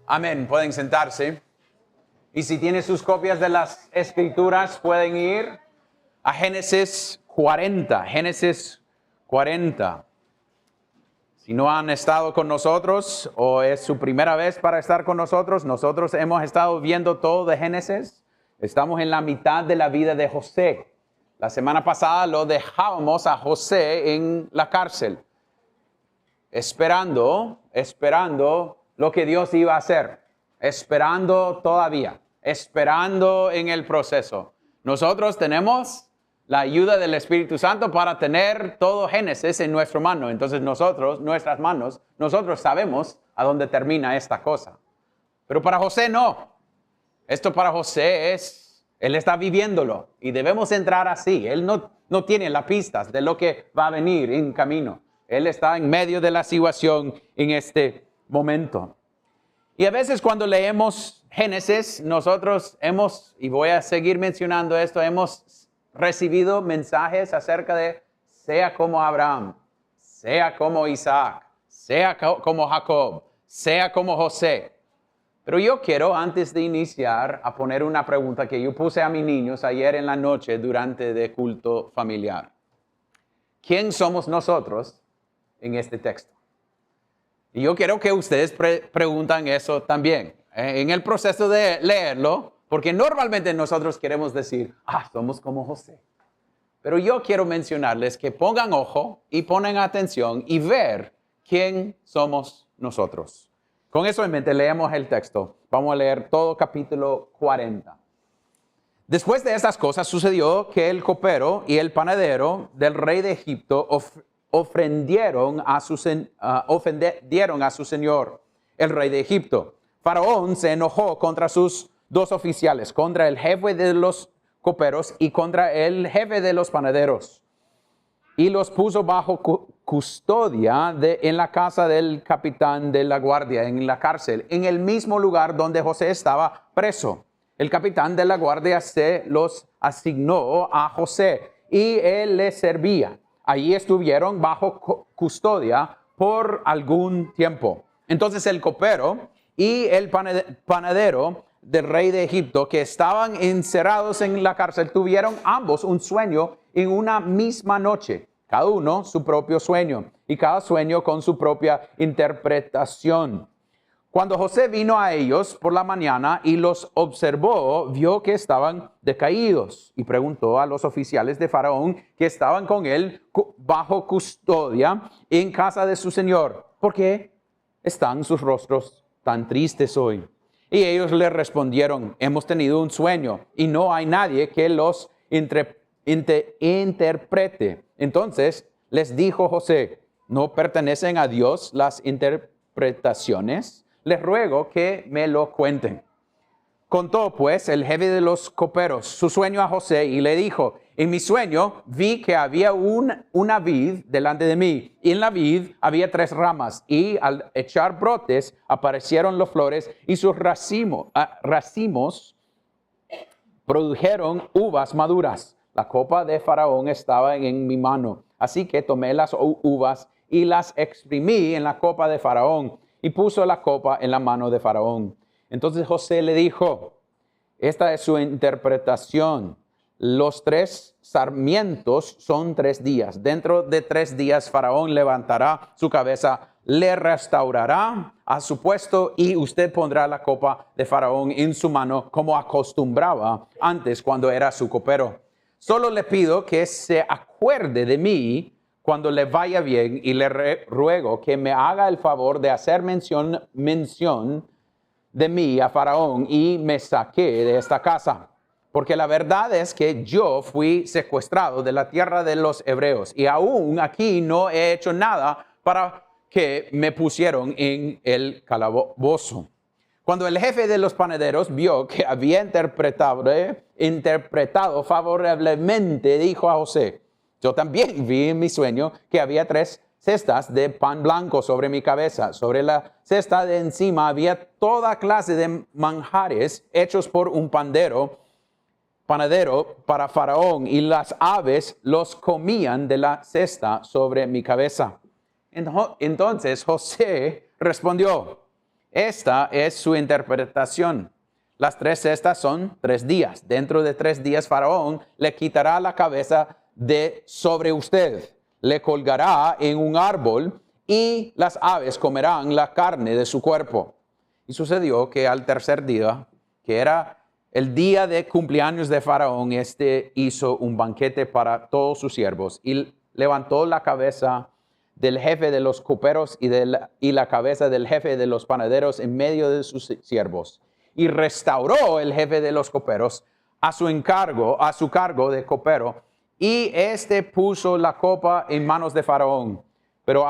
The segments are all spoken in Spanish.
Amén. Pueden sentarse. Y si tienen sus copias de las Escrituras, pueden ir a Génesis 40. Génesis 40. Si no han estado con nosotros o es su primera vez para estar con nosotros, nosotros hemos estado viendo todo de Génesis. Estamos en la mitad de la vida de José. La semana pasada lo dejábamos a José en la cárcel, esperando lo que Dios iba a hacer, esperando todavía, esperando en el proceso. Nosotros tenemos la ayuda del Espíritu Santo para tener todo Génesis en nuestra mano. Entonces nuestras manos, nosotros sabemos a dónde termina esta cosa. Pero para José no. Esto para José él está viviéndolo y debemos entrar así. Él no tiene las pistas de lo que va a venir en camino. Él está en medio de la situación en este momento. Y a veces cuando leemos Génesis, nosotros y voy a seguir mencionando esto, hemos recibido mensajes acerca de sea como Abraham, sea como Isaac, sea como Jacob, sea como José. Pero yo quiero, antes de iniciar, a poner una pregunta que yo puse a mis niños ayer en la noche durante el culto familiar. ¿Quién somos nosotros en este texto? Y yo quiero que ustedes preguntan eso también en el proceso de leerlo, porque normalmente nosotros queremos decir, somos como José. Pero yo quiero mencionarles que pongan ojo y pongan atención y ver quién somos nosotros. Con eso en mente, leemos el texto. Vamos a leer todo capítulo 40. Después de estas cosas sucedió que el copero y el panadero del rey de Egipto ofendieron a su señor, el rey de Egipto. Faraón se enojó contra sus dos oficiales, contra el jefe de los coperos y contra el jefe de los panaderos. Y los puso bajo custodia en la casa del capitán de la guardia, en la cárcel, en el mismo lugar donde José estaba preso. El capitán de la guardia se los asignó a José y él les servía. Allí estuvieron bajo custodia por algún tiempo. Entonces el copero y el panadero del rey de Egipto, que estaban encerrados en la cárcel, tuvieron ambos un sueño en una misma noche. Cada uno su propio sueño y cada sueño con su propia interpretación. Cuando José vino a ellos por la mañana y los observó, vio que estaban decaídos y preguntó a los oficiales de Faraón que estaban con él bajo custodia en casa de su señor, ¿por qué están sus rostros tan tristes hoy? Y ellos le respondieron, hemos tenido un sueño y no hay nadie que los interprete. Entonces les dijo José, ¿no pertenecen a Dios las interpretaciones? Les ruego que me lo cuenten. Contó pues el jefe de los coperos su sueño a José y le dijo, en mi sueño vi que había una vid delante de mí y en la vid había 3 ramas y al echar brotes aparecieron las flores y sus racimos produjeron uvas maduras. La copa de Faraón estaba en mi mano, así que tomé las uvas y las exprimí en la copa de Faraón y puso la copa en la mano de Faraón. Entonces José le dijo, esta es su interpretación. Los 3 sarmientos son 3 días. Dentro de 3 días Faraón levantará su cabeza, le restaurará a su puesto y usted pondrá la copa de Faraón en su mano como acostumbraba antes cuando era su copero. Solo le pido que se acuerde de mí cuando le vaya bien y le ruego que me haga el favor de hacer mención de mí a Faraón y me saque de esta casa. Porque la verdad es que yo fui secuestrado de la tierra de los hebreos y aún aquí no he hecho nada para que me pusieron en el calabozo. Cuando el jefe de los panaderos vio que había interpretado favorablemente, dijo a José, yo también vi en mi sueño que había 3 cestas de pan blanco sobre mi cabeza. Sobre la cesta de encima había toda clase de manjares hechos por un panadero para Faraón, y las aves los comían de la cesta sobre mi cabeza. Entonces José respondió, Esta es su interpretación. Las 3 cestas son 3 días. Dentro de 3 días Faraón le quitará la cabeza de sobre usted. Le colgará en un árbol y las aves comerán la carne de su cuerpo. Y sucedió que al tercer día, que era el día de cumpleaños de Faraón, hizo un banquete para todos sus siervos y levantó la cabeza del jefe de los coperos y la cabeza del jefe de los panaderos en medio de sus siervos. Y restauró el jefe de los coperos a su cargo de copero, y puso la copa en manos de Faraón, pero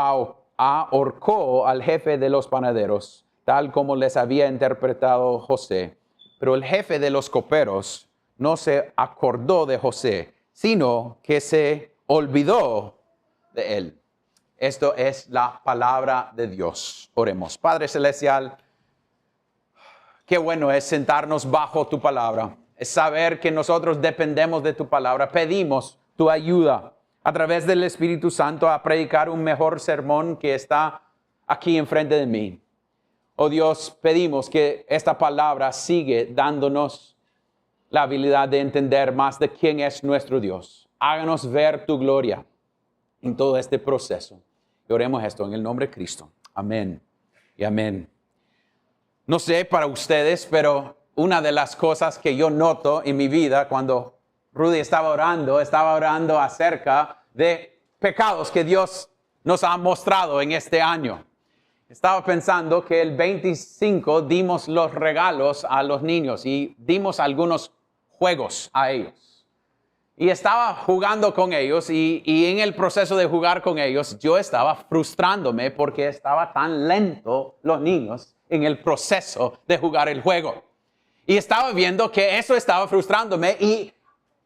ahorcó al jefe de los panaderos, tal como les había interpretado José. Pero el jefe de los coperos no se acordó de José, sino que se olvidó de él. Esto es la palabra de Dios. Oremos. Padre Celestial, qué bueno es sentarnos bajo tu palabra. Es saber que nosotros dependemos de tu palabra. Pedimos tu ayuda a través del Espíritu Santo a predicar un mejor sermón que está aquí enfrente de mí. Oh Dios, pedimos que esta palabra sigue dándonos la habilidad de entender más de quién es nuestro Dios. Háganos ver tu gloria en todo este proceso. Y oremos esto en el nombre de Cristo. Amén y amén. No sé para ustedes, pero una de las cosas que yo noto en mi vida cuando Rudy estaba orando acerca de pecados que Dios nos ha mostrado en este año. Estaba pensando que el 25 dimos los regalos a los niños y dimos algunos juegos a ellos. Y estaba jugando con ellos y en el proceso de jugar con ellos yo estaba frustrándome porque estaba tan lento los niños en el proceso de jugar el juego. Y estaba viendo que eso estaba frustrándome y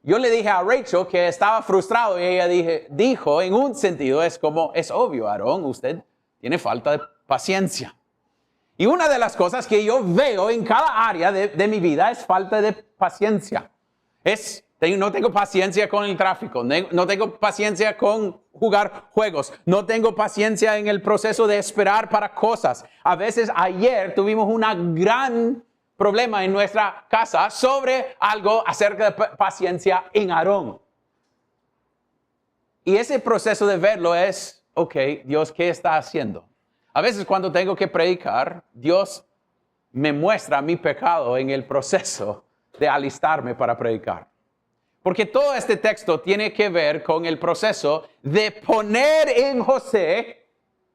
yo le dije a Rachel que estaba frustrado y ella dijo en un sentido, es obvio, Aarón, usted tiene falta de paciencia. Y una de las cosas que yo veo en cada área de mi vida es falta de paciencia. No tengo paciencia con el tráfico, no tengo paciencia con jugar juegos, no tengo paciencia en el proceso de esperar para cosas. A veces ayer tuvimos un gran problema en nuestra casa sobre algo acerca de paciencia en Aarón. Y ese proceso de verlo es, ok, Dios, ¿qué está haciendo? A veces cuando tengo que predicar, Dios me muestra mi pecado en el proceso de alistarme para predicar. Porque todo este texto tiene que ver con el proceso de poner en José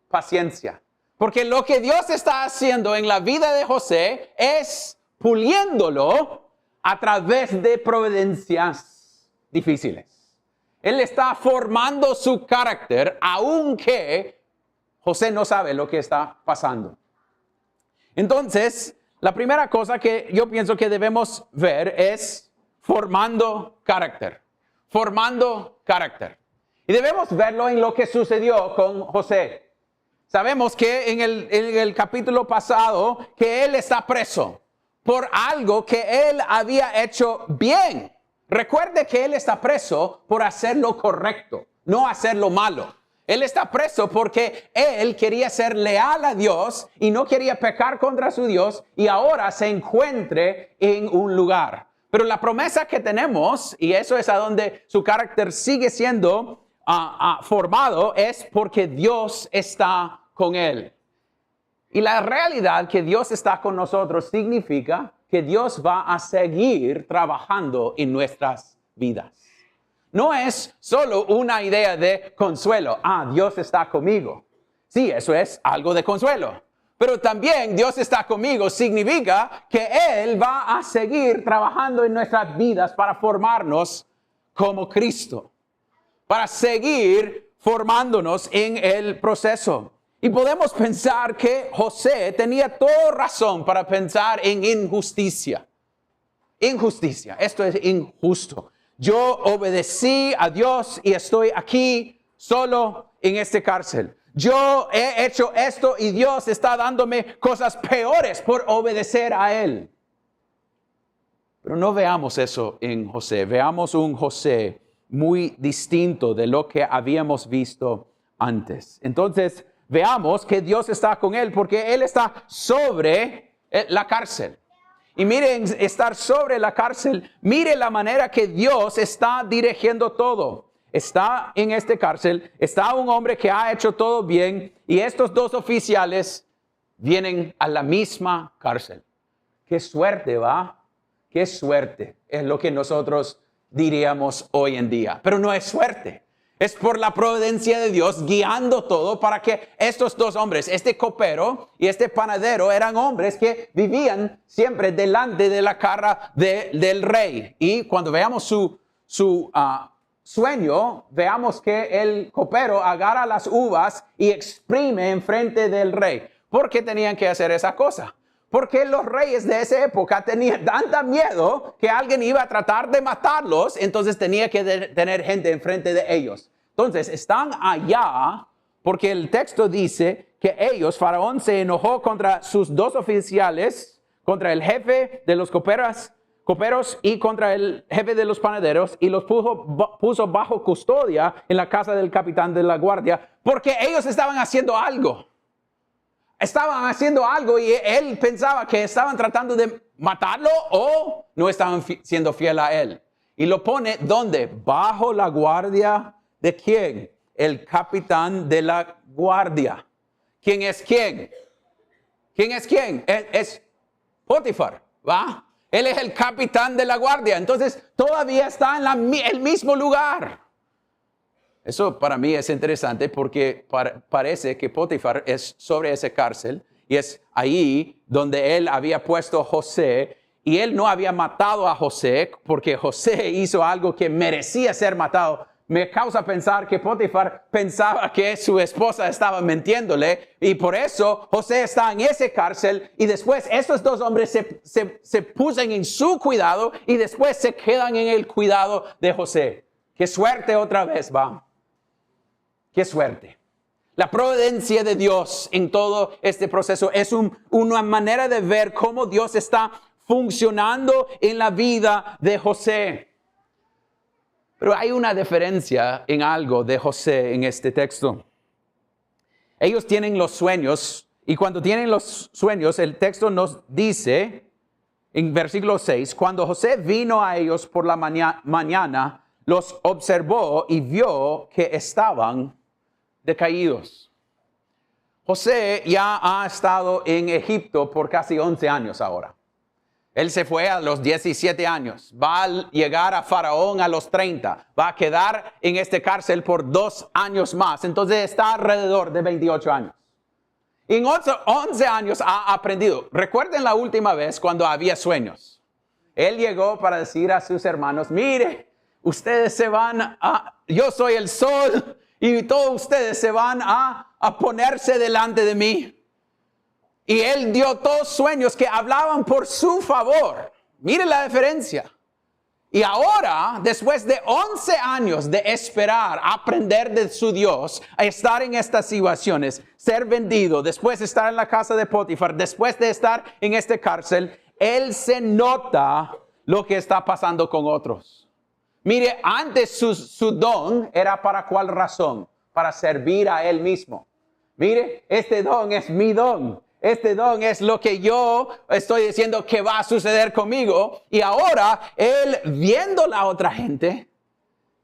paciencia. Porque lo que Dios está haciendo en la vida de José es puliéndolo a través de providencias difíciles. Él está formando su carácter, aunque José no sabe lo que está pasando. Entonces, la primera cosa que yo pienso que debemos ver es formando carácter. Formando carácter. Y debemos verlo en lo que sucedió con José. Sabemos que en el capítulo pasado que él está preso por algo que él había hecho bien. Recuerde que él está preso por hacer lo correcto, no hacer lo malo. Él está preso porque él quería ser leal a Dios y no quería pecar contra su Dios y ahora se encuentre en un lugar. Pero la promesa que tenemos, y eso es a donde su carácter sigue siendo formado, es porque Dios está con él. Y la realidad que Dios está con nosotros significa que Dios va a seguir trabajando en nuestras vidas. No es solo una idea de consuelo. Dios está conmigo. Sí, eso es algo de consuelo. Pero también Dios está conmigo significa que Él va a seguir trabajando en nuestras vidas para formarnos como Cristo. Para seguir formándonos en el proceso. Y podemos pensar que José tenía toda razón para pensar en injusticia. Injusticia, esto es injusto. Yo obedecí a Dios y estoy aquí solo en esta cárcel. Yo he hecho esto y Dios está dándome cosas peores por obedecer a Él. Pero no veamos eso en José. Veamos un José muy distinto de lo que habíamos visto antes. Entonces, veamos que Dios está con él porque él está sobre la cárcel. Y miren, estar sobre la cárcel, mire la manera que Dios está dirigiendo todo. Está en esta cárcel, está un hombre que ha hecho todo bien y estos dos oficiales vienen a la misma cárcel. Qué suerte, ¿va? Qué suerte es lo que nosotros diríamos hoy en día. Pero no es suerte. Es por la providencia de Dios guiando todo para que estos dos hombres, este copero y este panadero, eran hombres que vivían siempre delante de la cara del rey. Y cuando veamos su sueño, veamos que el copero agarra las uvas y exprime enfrente del rey. ¿Por qué tenían que hacer esa cosa? Porque los reyes de esa época tenían tanta miedo que alguien iba a tratar de matarlos, entonces tenía que tener gente enfrente de ellos. Entonces están allá porque el texto dice que ellos, Faraón se enojó contra sus dos oficiales, contra el jefe de los coperos y contra el jefe de los panaderos y los puso bajo custodia en la casa del capitán de la guardia porque ellos estaban haciendo algo. Estaban haciendo algo y él pensaba que estaban tratando de matarlo o no estaban siendo fiel a él. Y lo pone, ¿dónde? Bajo la guardia de ¿quién? El capitán de la guardia. ¿Quién es quién? ¿Quién es quién? Es Potifar, ¿va? Él es el capitán de la guardia. Entonces todavía está en el mismo lugar. Eso para mí es interesante porque parece que Potifar es sobre esa cárcel y es ahí donde él había puesto a José y él no había matado a José porque José hizo algo que merecía ser matado. Me causa pensar que Potifar pensaba que su esposa estaba mintiéndole y por eso José está en esa cárcel y después estos dos hombres se pusen en su cuidado y después se quedan en el cuidado de José. Qué suerte otra vez, va. Qué suerte. La providencia de Dios en todo este proceso es una manera de ver cómo Dios está funcionando en la vida de José. Pero hay una diferencia en algo de José en este texto. Ellos tienen los sueños y cuando tienen los sueños, el texto nos dice en versículo 6, cuando José vino a ellos por la mañana, los observó y vio que estaban decaídos. José ya ha estado en Egipto por casi 11 años ahora. Él se fue a los 17 años. Va a llegar a Faraón a los 30. Va a quedar en esta cárcel por 2 años más. Entonces está alrededor de 28 años. Y en 11 años ha aprendido. Recuerden la última vez cuando había sueños. Él llegó para decir a sus hermanos, mire, ustedes se van yo soy el sol y todos ustedes se van a ponerse delante de mí. Y él dio 2 sueños que hablaban por su favor. Mire la diferencia. Y ahora, después de 11 años de esperar, aprender de su Dios, a estar en estas situaciones, ser vendido, después de estar en la casa de Potifar, después de estar en esta cárcel, él se nota lo que está pasando con otros. Mire, antes su don era para cuál razón? Para servir a él mismo. Mire, este don es mi don. Este don es lo que yo estoy diciendo que va a suceder conmigo. Y ahora él, viendo la otra gente,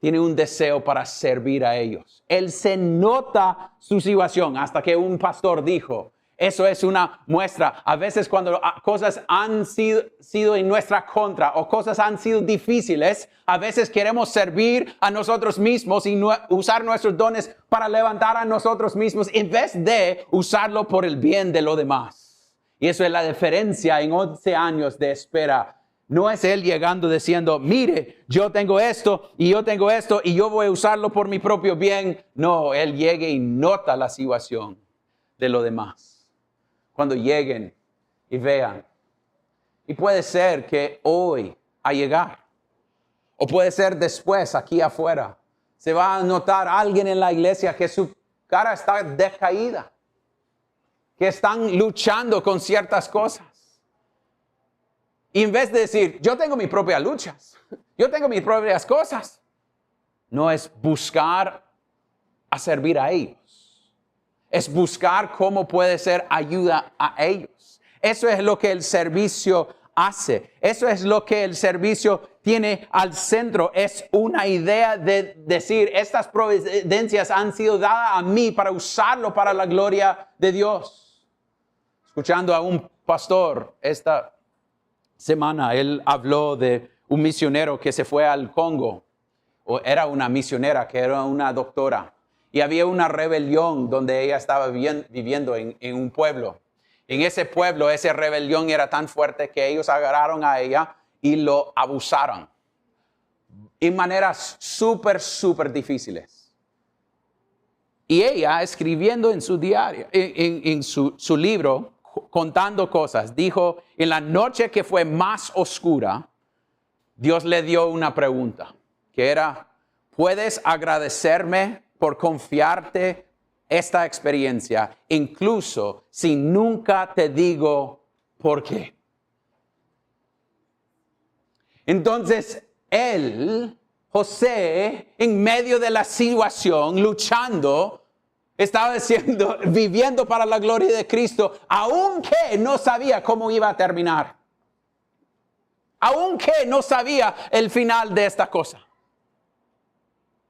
tiene un deseo para servir a ellos. Él se nota su situación hasta que un pastor dijo, eso es una muestra. A veces cuando cosas han sido en nuestra contra o cosas han sido difíciles, a veces queremos servir a nosotros mismos y usar nuestros dones para levantar a nosotros mismos en vez de usarlo por el bien de los demás. Y eso es la diferencia en 11 años de espera. No es él llegando diciendo, mire, yo tengo esto y yo tengo esto y yo voy a usarlo por mi propio bien. No, él llega y nota la situación de los demás. Cuando lleguen y vean. Y puede ser que hoy a llegar, o puede ser después aquí afuera, se va a notar alguien en la iglesia que su cara está decaída, que están luchando con ciertas cosas. Y en vez de decir, yo tengo mis propias luchas, yo tengo mis propias cosas, no es buscar a servir a ellos. es buscar cómo puede ser ayuda a ellos. Eso es lo que el servicio hace. Eso es lo que el servicio tiene al centro. Es una idea de decir, estas providencias han sido dadas a mí para usarlo para la gloria de Dios. Escuchando a un pastor esta semana, él habló de un misionero que se fue al Congo, o era una misionera que era una doctora, y había una rebelión donde ella estaba viviendo en un pueblo. En ese pueblo, esa rebelión era tan fuerte que ellos agarraron a ella y lo abusaron en maneras súper difíciles. Y ella, escribiendo en su diario, en su libro, contando cosas, dijo, en la noche que fue más oscura, Dios le dio una pregunta, que era, ¿puedes agradecerme por confiarte esta experiencia, incluso si nunca te digo por qué? Entonces, él, José, en medio de la situación, luchando, estaba viviendo para la gloria de Cristo, aunque no sabía cómo iba a terminar. Aunque no sabía el final de esta cosa.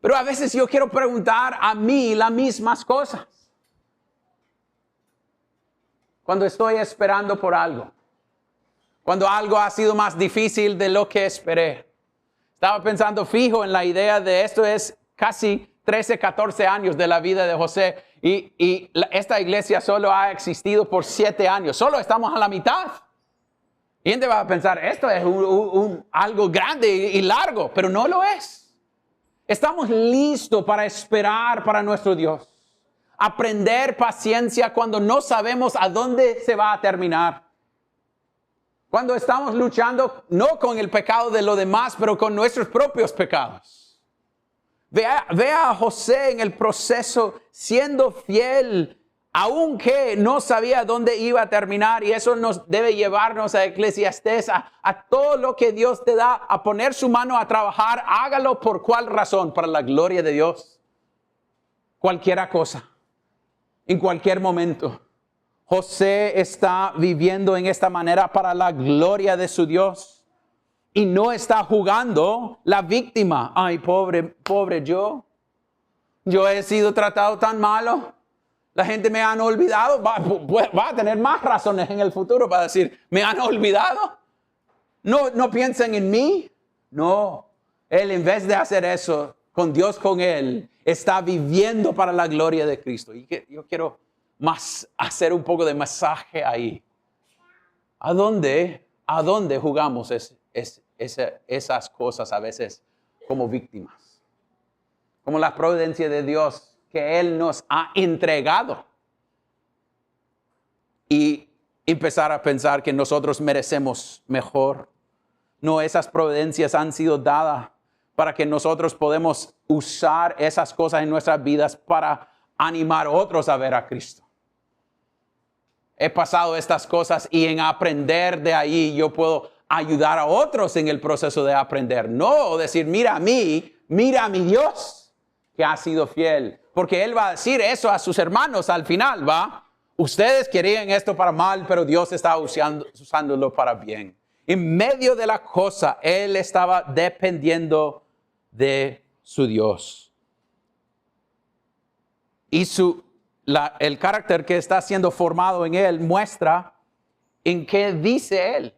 Pero a veces yo quiero preguntar a mí las mismas cosas. Cuando estoy esperando por algo. Cuando algo ha sido más difícil de lo que esperé. Estaba pensando fijo en la idea de esto es casi 13, 14 años de la vida de José. Y esta iglesia solo ha existido por 7 años. Solo estamos a la mitad. Y gente va a pensar, esto es algo grande y largo, pero no lo es. Estamos listos para esperar para nuestro Dios. Aprender paciencia cuando no sabemos a dónde se va a terminar. Cuando estamos luchando no con el pecado de los demás, pero con nuestros propios pecados. Vea a José en el proceso siendo fiel, aunque no sabía dónde iba a terminar. Y eso nos debe llevarnos a Eclesiastés, a todo lo que Dios te da, a poner su mano a trabajar. Hágalo por cuál razón, para la gloria de Dios. Cualquiera cosa, en cualquier momento. José está viviendo en esta manera para la gloria de su Dios. Y no está jugando la víctima. Ay, pobre yo. Yo he sido tratado tan malo. La gente me han olvidado. Va a tener más razones en el futuro para decir, me han olvidado. No piensen en mí. No. Él, en vez de hacer eso, con Dios con él, está viviendo para la gloria de Cristo. Y yo quiero más hacer un poco de masaje ahí. ¿A dónde jugamos esas cosas a veces como víctimas? Como la providencia de Dios que Él nos ha entregado. Y empezar a pensar que nosotros merecemos mejor. No, esas providencias han sido dadas para que nosotros podemos usar esas cosas en nuestras vidas para animar a otros a ver a Cristo. He pasado estas cosas y en aprender de ahí yo puedo ayudar a otros en el proceso de aprender. No decir, mira a mi Dios que ha sido fiel. Porque Él va a decir eso a sus hermanos al final, ¿va? Ustedes querían esto para mal, pero Dios está usándolo para bien. En medio de la cosa, Él estaba dependiendo de su Dios. Y el carácter que está siendo formado en él muestra en qué dice él.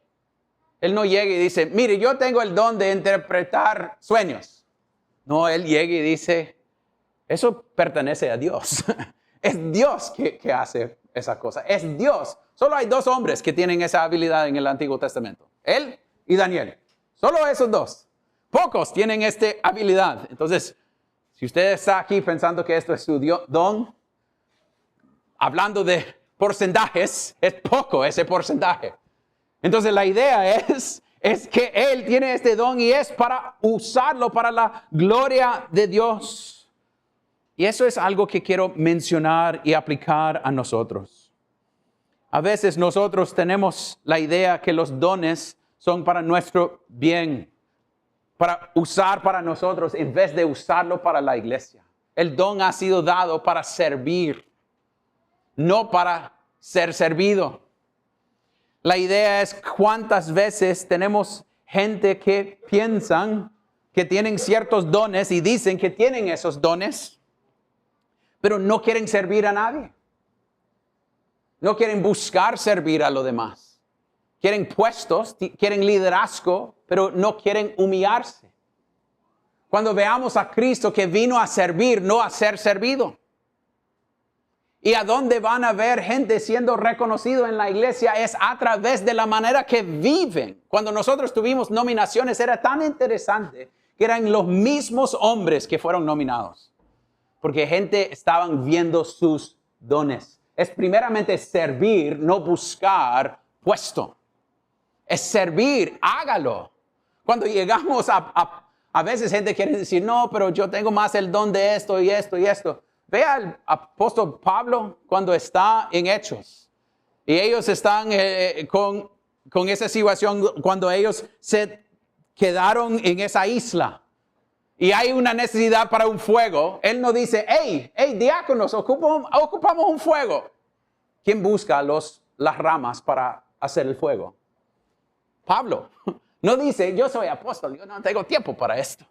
Él no llega y dice, mire, yo tengo el don de interpretar sueños. No, él llega y dice, eso pertenece a Dios. Es Dios que hace esa cosa. Es Dios. Solo hay 2 hombres que tienen esa habilidad en el Antiguo Testamento. Él y Daniel. Solo esos 2. Pocos tienen esta habilidad. Entonces, si usted está aquí pensando que esto es su don, hablando de porcentajes, es poco ese porcentaje. Entonces la idea es que Él tiene este don y es para usarlo para la gloria de Dios. Y eso es algo que quiero mencionar y aplicar a nosotros. A veces nosotros tenemos la idea que los dones son para nuestro bien, para usar para nosotros en vez de usarlo para la iglesia. El don ha sido dado para servir. no para ser servido. La idea es cuántas veces tenemos gente que piensan que tienen ciertos dones y dicen que tienen esos dones, pero no quieren servir a nadie. No quieren buscar servir a los demás. Quieren puestos, quieren liderazgo, pero no quieren humillarse. Cuando veamos a Cristo que vino a servir, no a ser servido. ¿Y a dónde van a ver gente siendo reconocido en la iglesia? Es a través de la manera que viven. Cuando nosotros tuvimos nominaciones era tan interesante que eran los mismos hombres que fueron nominados. Porque gente estaban viendo sus dones. Es primeramente servir, no buscar puesto. Es servir, hágalo. Cuando llegamos a veces gente quiere decir, no, pero yo tengo más el don de esto y esto y esto. Ve al apóstol Pablo cuando está en Hechos. Y ellos están con esa situación cuando ellos se quedaron en esa isla. Y hay una necesidad para un fuego. Él no dice, hey, diáconos, ocupamos un fuego. ¿Quién busca las ramas para hacer el fuego? Pablo. No dice, yo soy apóstol, yo no tengo tiempo para esto.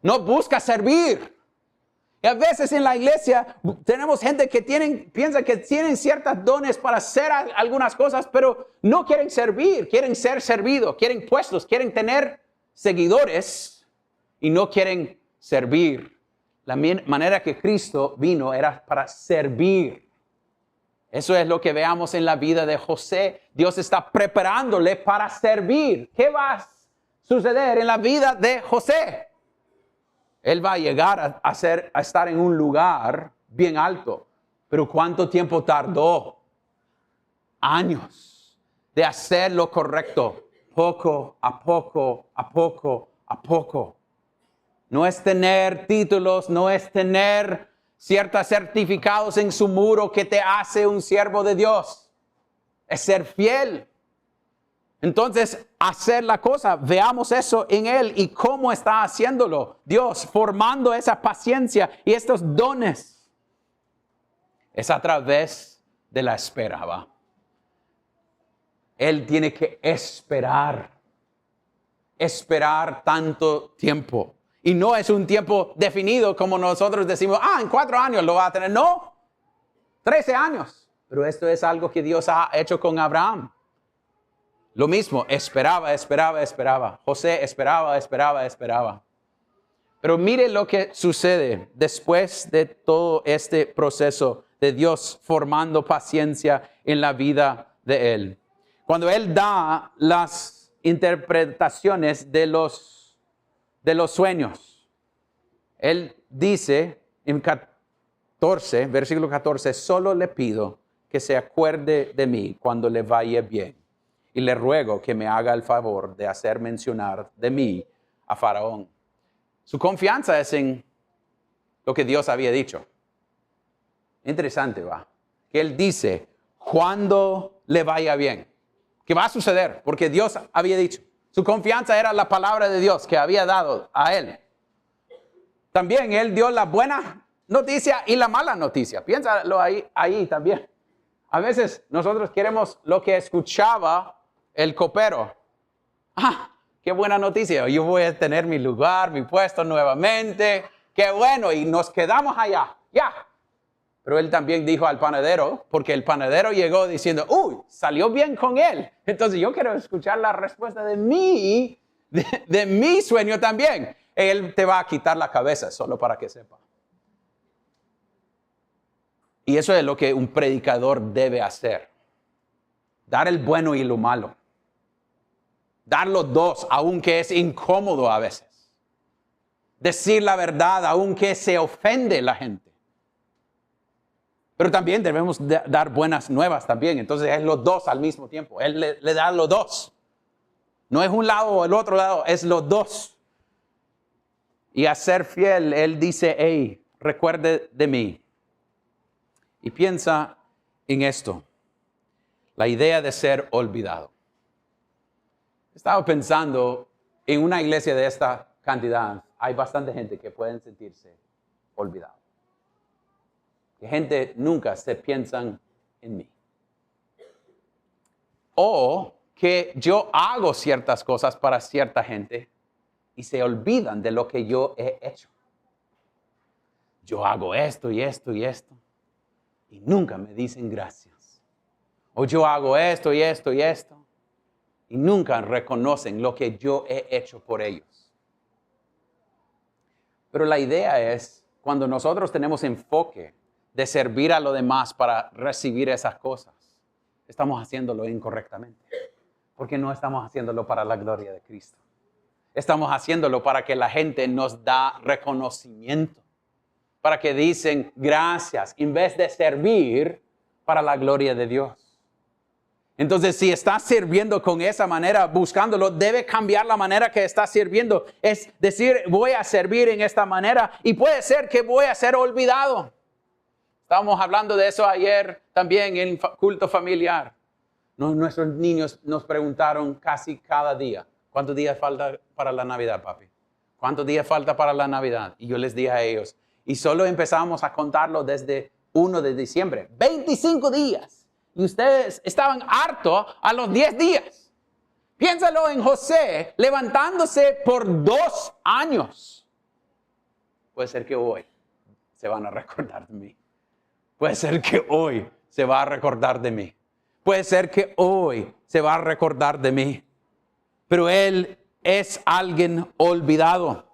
No busca servir. Y a veces en la iglesia tenemos gente que piensa que tienen ciertos dones para hacer algunas cosas, pero no quieren servir, quieren ser servidos, quieren puestos, quieren tener seguidores y no quieren servir. La manera que Cristo vino era para servir. Eso es lo que veamos en la vida de José. Dios está preparándole para servir. ¿Qué va a suceder en la vida de José? Él va a llegar a estar en un lugar bien alto. Pero ¿cuánto tiempo tardó? Años de hacer lo correcto. Poco a poco, a poco, a poco. No es tener títulos, no es tener ciertos certificados en su muro que te hace un siervo de Dios. Es ser fiel. Entonces, hacer la cosa, veamos eso en Él y cómo está haciéndolo. Dios formando esa paciencia y estos dones. Es a través de la espera, ¿va? Él tiene que esperar tanto tiempo. Y no es un tiempo definido como nosotros decimos, en 4 años lo va a tener. No, 13 años. Pero esto es algo que Dios ha hecho con Abraham. Lo mismo, esperaba. José esperaba. Pero mire lo que sucede después de todo este proceso de Dios formando paciencia en la vida de él. Cuando él da las interpretaciones de los sueños, él dice en versículo 14, solo le pido que se acuerde de mí cuando le vaya bien. Y le ruego que me haga el favor de hacer mencionar de mí a Faraón. Su confianza es en lo que Dios había dicho. Interesante, ¿va? Que él dice, cuando le vaya bien. ¿Qué va a suceder? Porque Dios había dicho. Su confianza era la palabra de Dios que había dado a él. También él dio la buena noticia y la mala noticia. Piénsalo ahí también. A veces nosotros queremos lo que escuchaba el copero. Qué buena noticia. Yo voy a tener mi lugar, mi puesto nuevamente. Qué bueno. Y nos quedamos allá. Ya. Pero él también dijo al panadero, porque el panadero llegó diciendo, salió bien con él. Entonces yo quiero escuchar la respuesta de mi sueño también. Él te va a quitar la cabeza, solo para que sepa. Y eso es lo que un predicador debe hacer. Dar el bueno y lo malo. Dar los dos, aunque es incómodo a veces. Decir la verdad, aunque se ofende la gente. Pero también debemos dar buenas nuevas también. Entonces es los dos al mismo tiempo. Él le da los dos. No es un lado o el otro lado, es los dos. Y a ser fiel, él dice, recuerde de mí. Y piensa en esto. La idea de ser olvidado. Estaba pensando en una iglesia de esta cantidad. Hay bastante gente que pueden sentirse olvidado. que gente nunca se piensan en mí. O que yo hago ciertas cosas para cierta gente y se olvidan de lo que yo he hecho. Yo hago esto y esto y esto y nunca me dicen gracias. O yo hago esto y esto y esto y nunca reconocen lo que yo he hecho por ellos. Pero la idea es, cuando nosotros tenemos enfoque de servir a los demás para recibir esas cosas, estamos haciéndolo incorrectamente. Porque no estamos haciéndolo para la gloria de Cristo. Estamos haciéndolo para que la gente nos da reconocimiento. Para que dicen gracias en vez de servir para la gloria de Dios. Entonces, si estás sirviendo con esa manera, buscándolo, debe cambiar la manera que estás sirviendo. Es decir, voy a servir en esta manera y puede ser que voy a ser olvidado. Estábamos hablando de eso ayer también en el culto familiar. Nuestros niños nos preguntaron casi cada día, ¿cuántos días falta para la Navidad, papi? ¿Cuántos días falta para la Navidad? Y yo les dije a ellos, y solo empezamos a contarlo desde 1 de diciembre, 25 días. Y ustedes estaban hartos a los 10 días. Piénsalo en José levantándose por 2 años. Puede ser que hoy se van a recordar de mí. Puede ser que hoy se va a recordar de mí. Puede ser que hoy se va a recordar de mí. Pero él es alguien olvidado.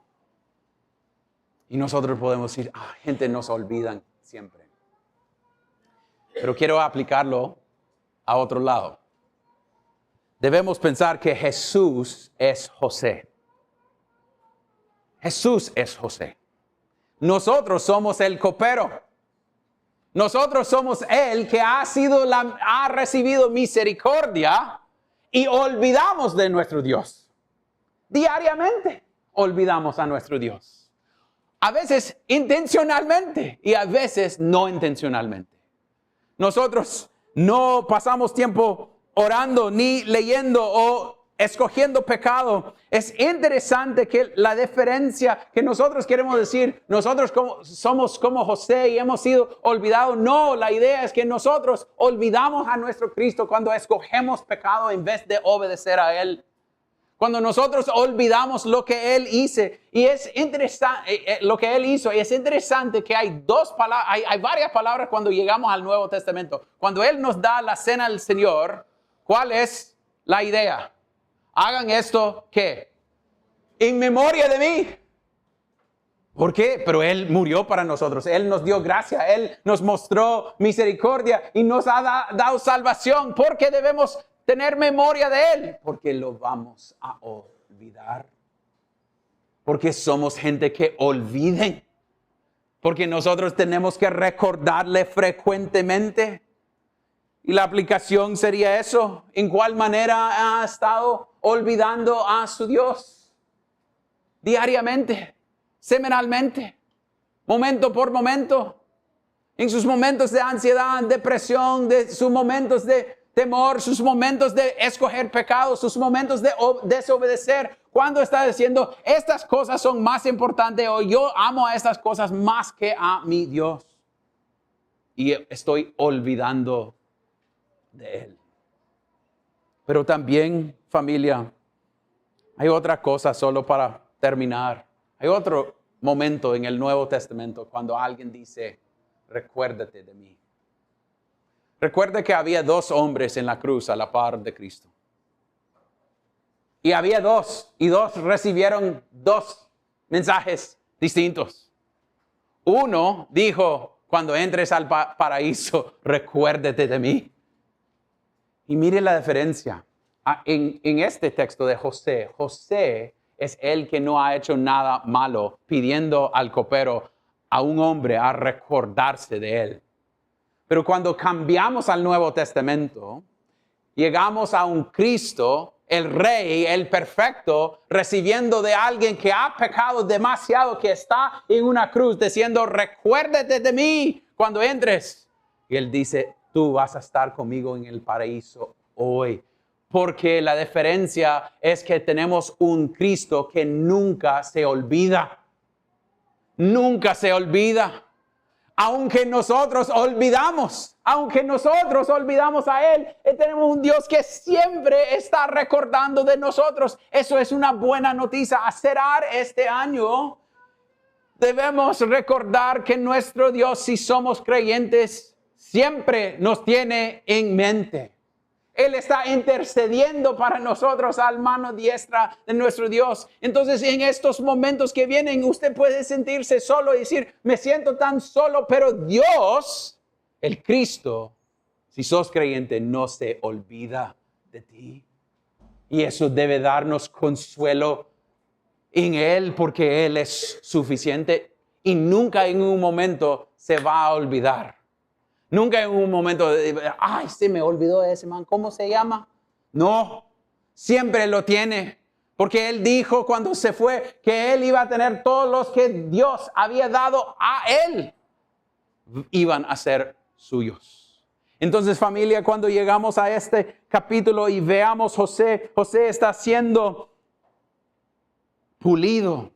Y nosotros podemos decir, gente nos olvidan siempre. Pero quiero aplicarlo a otro lado. Debemos pensar que Jesús es José. Jesús es José. Nosotros somos el copero. Nosotros somos el que ha recibido misericordia y olvidamos de nuestro Dios. Diariamente olvidamos a nuestro Dios. A veces intencionalmente y a veces no intencionalmente. Nosotros no pasamos tiempo orando ni leyendo o escogiendo pecado. Es interesante que la diferencia que nosotros queremos decir, nosotros somos como José y hemos sido olvidados. No, la idea es que nosotros olvidamos a nuestro Cristo cuando escogemos pecado en vez de obedecer a Él. Cuando nosotros olvidamos lo que Él hizo, y es interesante, lo que Él hizo, y es interesante que hay varias palabras cuando llegamos al Nuevo Testamento. Cuando Él nos da la cena del Señor, ¿cuál es la idea? Hagan esto, ¿qué? En memoria de mí. ¿Por qué? Pero Él murió para nosotros. Él nos dio gracia. Él nos mostró misericordia y nos ha dado salvación. ¿Por qué debemos tener memoria de Él? Porque lo vamos a olvidar. Porque somos gente que olviden. Porque nosotros tenemos que recordarle frecuentemente. Y la aplicación sería eso. ¿En cuál manera ha estado olvidando a su Dios? Diariamente, semanalmente, momento por momento. En sus momentos de ansiedad, depresión, de sus momentos de temor, sus momentos de escoger pecado, sus momentos de desobedecer. Cuando está diciendo, estas cosas son más importantes o yo amo a estas cosas más que a mi Dios. Y estoy olvidando de Él. Pero también, familia, hay otra cosa solo para terminar. Hay otro momento en el Nuevo Testamento cuando alguien dice, recuérdate de mí. Recuerde que había 2 hombres en la cruz a la par de Cristo. Y había 2, y 2 recibieron 2 mensajes distintos. Uno dijo, cuando entres al paraíso, recuérdate de mí. Y mire la diferencia. En este texto de José, José es el que no ha hecho nada malo, pidiendo al copero, a un hombre, a recordarse de él. Pero cuando cambiamos al Nuevo Testamento, llegamos a un Cristo, el Rey, el perfecto, recibiendo de alguien que ha pecado demasiado, que está en una cruz, diciendo, recuérdate de mí cuando entres. Y Él dice, tú vas a estar conmigo en el paraíso hoy. Porque la diferencia es que tenemos un Cristo que nunca se olvida. Nunca se olvida. Aunque nosotros olvidamos a Él, tenemos un Dios que siempre está recordando de nosotros. Eso es una buena noticia. A cerrar este año, debemos recordar que nuestro Dios, si somos creyentes, siempre nos tiene en mente. Él está intercediendo para nosotros a la mano diestra de nuestro Dios. Entonces, en estos momentos que vienen, usted puede sentirse solo y decir, me siento tan solo, pero Dios, el Cristo, si sos creyente, no se olvida de ti. Y eso debe darnos consuelo en Él, porque Él es suficiente y nunca en un momento se va a olvidar. Nunca en un momento, ay, se me olvidó ese man, ¿cómo se llama? No, siempre lo tiene. Porque Él dijo cuando se fue que Él iba a tener todos los que Dios había dado a Él. Iban a ser suyos. Entonces, familia, cuando llegamos a este capítulo y veamos José está siendo pulido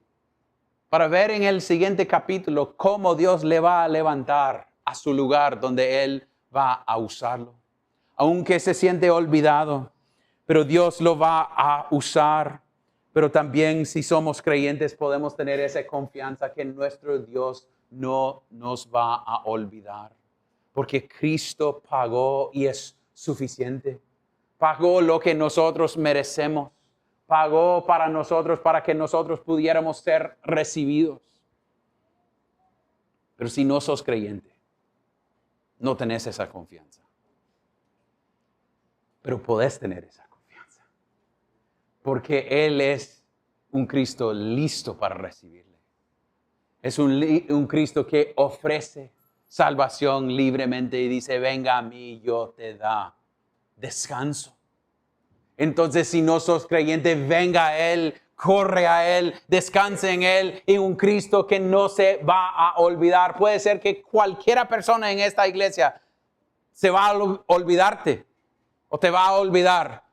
para ver en el siguiente capítulo cómo Dios le va a levantar a su lugar donde Él va a usarlo. Aunque se siente olvidado, pero Dios lo va a usar. Pero también si somos creyentes podemos tener esa confianza que nuestro Dios no nos va a olvidar. Porque Cristo pagó y es suficiente. Pagó lo que nosotros merecemos. Pagó para nosotros, para que nosotros pudiéramos ser recibidos. Pero si no sos creyente, no tenés esa confianza. Pero podés tener esa confianza. Porque Él es un Cristo listo para recibirle. Es un Cristo que ofrece salvación libremente y dice, venga a mí, yo te da descanso. Entonces, si no sos creyente, venga a Él, corre a Él, descanse en Él, en un Cristo que no se va a olvidar. Puede ser que cualquiera persona en esta iglesia se va a olvidarte o te va a olvidar.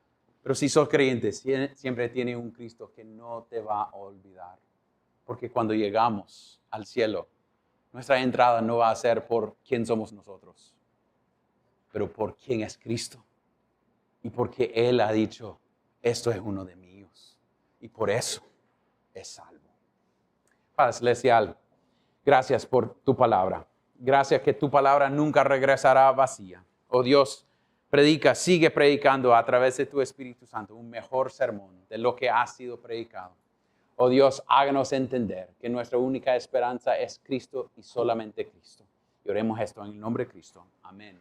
Pero si sos creyente, siempre tiene un Cristo que no te va a olvidar. Porque cuando llegamos al cielo, nuestra entrada no va a ser por quién somos nosotros, pero por quién es Cristo. Y porque Él ha dicho, esto es uno de míos. Y por eso es salvo. Padre Celestial, gracias por tu palabra. Gracias que tu palabra nunca regresará vacía. Oh Dios, sigue predicando a través de tu Espíritu Santo un mejor sermón de lo que ha sido predicado. Oh Dios, háganos entender que nuestra única esperanza es Cristo y solamente Cristo. Y oremos esto en el nombre de Cristo. Amén.